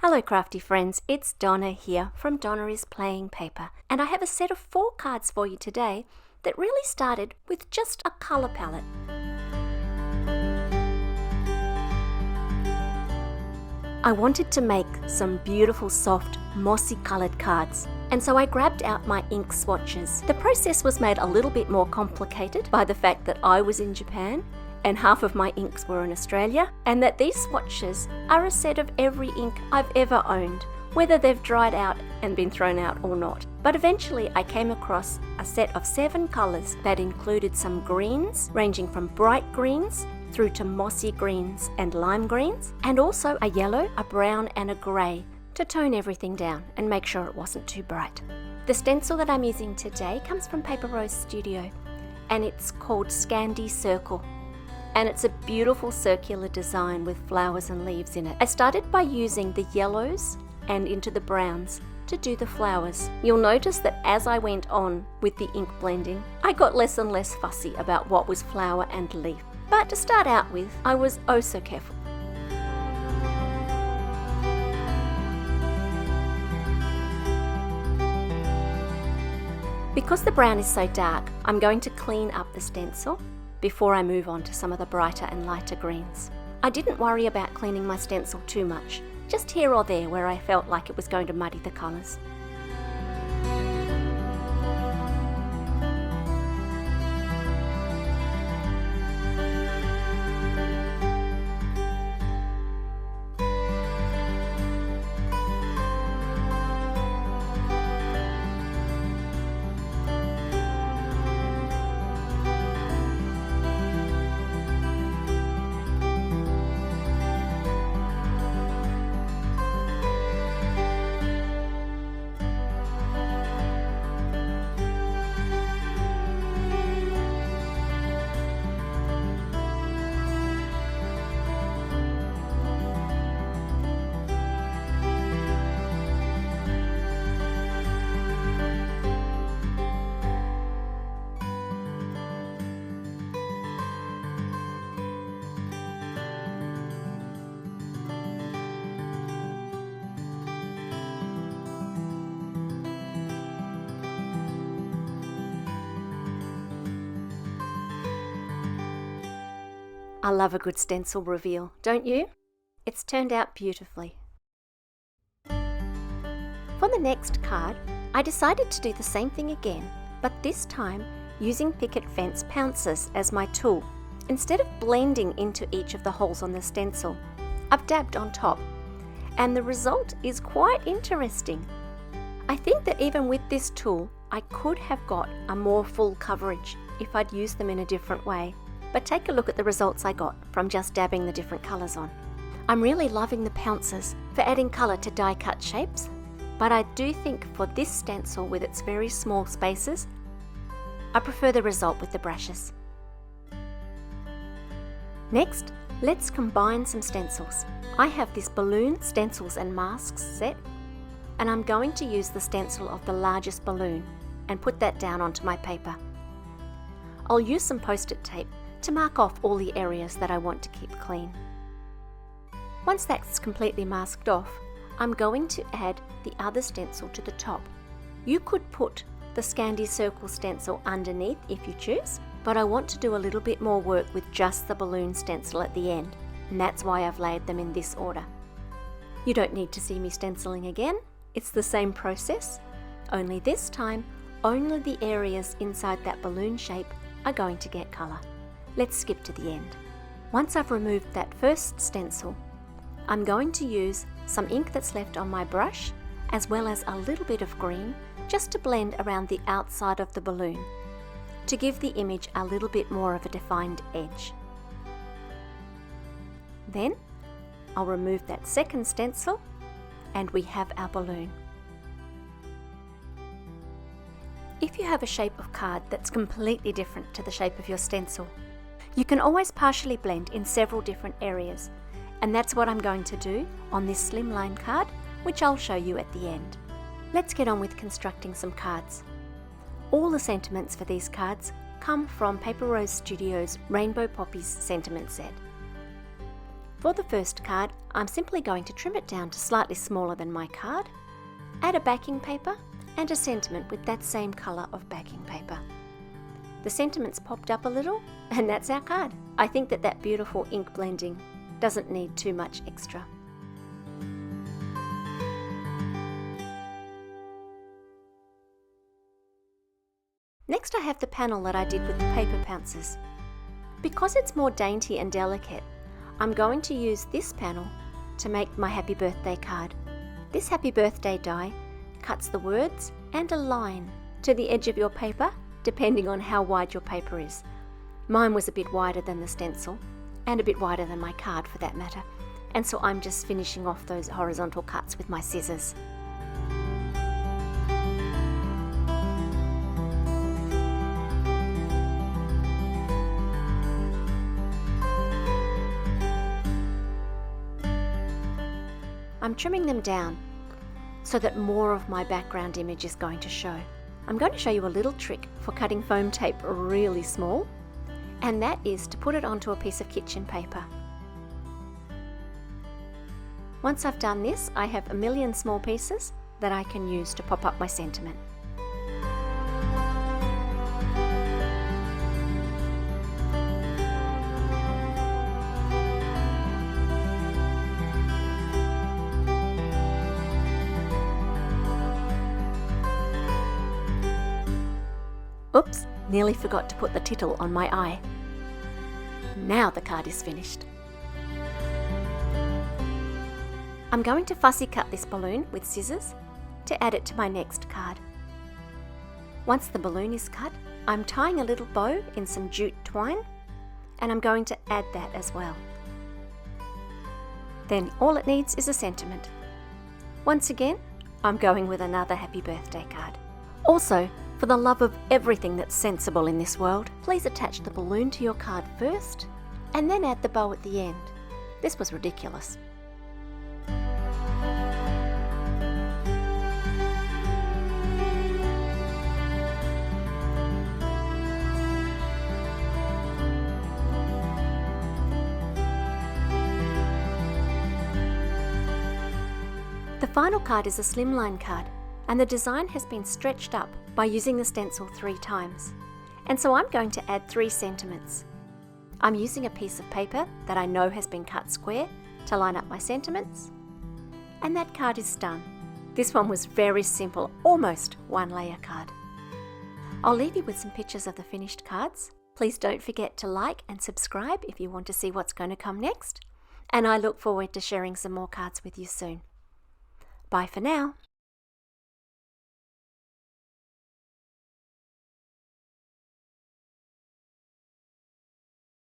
Hello crafty friends, it's Donna here from Donna is Playing Paper, and I have a set of 4 cards for you today that really started with just a colour palette. I wanted to make some beautiful soft mossy coloured cards, and so I grabbed out my ink swatches. The process was made a little bit more complicated by the fact that I was in Japan and half of my inks were in Australia, and that these swatches are a set of every ink I've ever owned, whether they've dried out and been thrown out or not. But eventually I came across a set of 7 colours that included some greens, ranging from bright greens through to mossy greens and lime greens, and also a yellow, a brown and a grey to tone everything down and make sure it wasn't too bright. The stencil that I'm using today comes from Paper Rose Studio, and it's called Scandi Circle. And it's a beautiful circular design with flowers and leaves in it. I started by using the yellows and into the browns to do the flowers. You'll notice that as I went on with the ink blending, I got less and less fussy about what was flower and leaf. But to start out with, I was oh so careful. Because the brown is so dark, I'm going to clean up the stencil before I move on to some of the brighter and lighter greens. I didn't worry about cleaning my stencil too much, just here or there where I felt like it was going to muddy the colours. I love a good stencil reveal, don't you? It's turned out beautifully. For the next card, I decided to do the same thing again, but this time using Picket Fence Pouncers as my tool. Instead of blending into each of the holes on the stencil, I've dabbed on top, and the result is quite interesting. I think that even with this tool, I could have got a more full coverage if I'd used them in a different way. But take a look at the results I got from just dabbing the different colours on. I'm really loving the Pouncers for adding colour to die-cut shapes, but I do think for this stencil with its very small spaces, I prefer the result with the brushes. Next, let's combine some stencils. I have this balloon stencils and masks set, and I'm going to use the stencil of the largest balloon and put that down onto my paper. I'll use some post-it tape to mark off all the areas that I want to keep clean. Once that's completely masked off, I'm going to add the other stencil to the top. You could put the Scandi Circle stencil underneath if you choose, but I want to do a little bit more work with just the balloon stencil at the end, and that's why I've laid them in this order. You don't need to see me stenciling again, it's the same process, only this time only the areas inside that balloon shape are going to get colour. Let's skip to the end. Once I've removed that first stencil, I'm going to use some ink that's left on my brush, as well as a little bit of green, just to blend around the outside of the balloon, to give the image a little bit more of a defined edge. Then, I'll remove that second stencil, and we have our balloon. If you have a shape of card that's completely different to the shape of your stencil, you can always partially blend in several different areas, and that's what I'm going to do on this slimline card, which I'll show you at the end. Let's get on with constructing some cards. All the sentiments for these cards come from Paper Rose Studio's Rainbow Poppies sentiment set. For the first card, I'm simply going to trim it down to slightly smaller than my card, add a backing paper and a sentiment with that same colour of backing paper. The sentiment's popped up a little and that's our card. I think that beautiful ink blending doesn't need too much extra. Next I have the panel that I did with the paper Pouncers. Because it's more dainty and delicate, I'm going to use this panel to make my happy birthday card. This happy birthday die cuts the words and a line to the edge of your paper, depending on how wide your paper is. Mine was a bit wider than the stencil, and a bit wider than my card for that matter, and so I'm just finishing off those horizontal cuts with my scissors. I'm trimming them down so that more of my background image is going to show. I'm going to show you a little trick for cutting foam tape really small, and that is to put it onto a piece of kitchen paper. Once I've done this, I have a million small pieces that I can use to pop up my sentiment. Oops, nearly forgot to put the tittle on my eye. Now the card is finished. I'm going to fussy cut this balloon with scissors to add it to my next card. Once the balloon is cut, I'm tying a little bow in some jute twine, and I'm going to add that as well. Then all it needs is a sentiment. Once again, I'm going with another happy birthday card. Also, for the love of everything that's sensible in this world, please attach the balloon to your card first and then add the bow at the end. This was ridiculous. The final card is a slimline card, and the design has been stretched up by using the stencil 3 times. And so I'm going to add 3 sentiments. I'm using a piece of paper that I know has been cut square to line up my sentiments, and that card is done. This one was very simple, almost 1-layer card. I'll leave you with some pictures of the finished cards. Please don't forget to like and subscribe if you want to see what's going to come next, and I look forward to sharing some more cards with you soon. Bye for now.